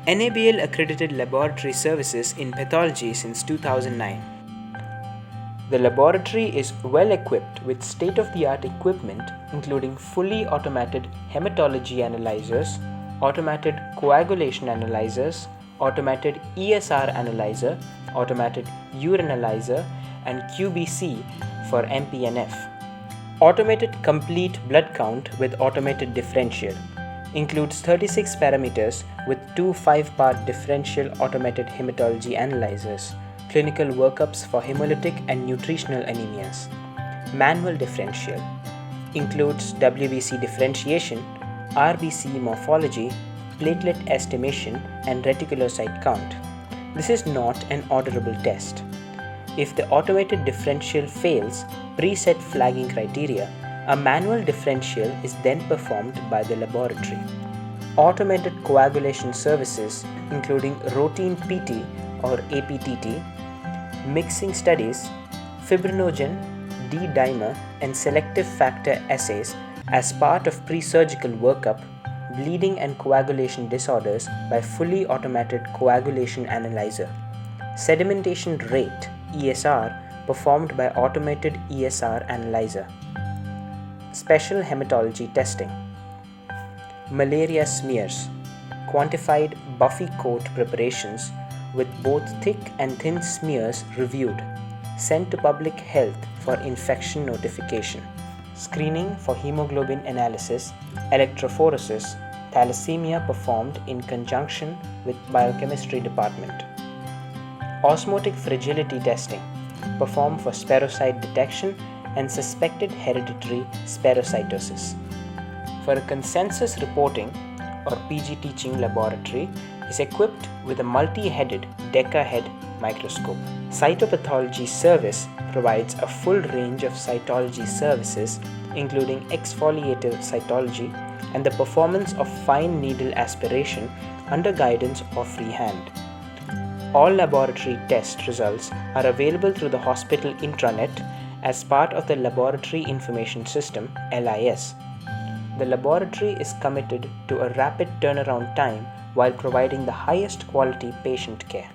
NABL accredited laboratory services in pathology since 2009. The laboratory is well equipped with state-of-the-art equipment including fully automated hematology analyzers, automated coagulation analyzers, automated ESR analyzer, automated urinalyzer, and QBC for MPNF. Automated complete blood count with automated differential includes 36 parameters with two 5-part differential automated hematology analyzers, clinical workups for hemolytic and nutritional anemias. Manual differential includes WBC differentiation, RBC morphology, platelet estimation, and reticulocyte count. This is not an orderable test. If the automated differential fails preset flagging criteria, a manual differential is then performed by the laboratory. Automated coagulation services, including routine PT or APTT, mixing studies, fibrinogen, D-dimer, and selective factor assays as part of pre-surgical workup, bleeding and coagulation disorders by fully automated coagulation analyzer. Sedimentation rate ESR performed by automated ESR analyzer. Special hematology testing. Malaria smears. Quantified Buffy coat preparations with both thick and thin smears reviewed. Sent to public health for infection notification. Screening for hemoglobin analysis, electrophoresis, thalassemia performed in conjunction with biochemistry department. Osmotic fragility testing performed for spherocyte detection and suspected hereditary spherocytosis. For a consensus reporting or PG teaching laboratory is equipped with a multi-headed deca-head microscope. Cytopathology service provides a full range of cytology services including exfoliative cytology and the performance of fine needle aspiration under guidance or freehand. All laboratory test results are available through the hospital intranet as part of the Laboratory Information System (LIS). The laboratory is committed to a rapid turnaround time while providing the highest quality patient care.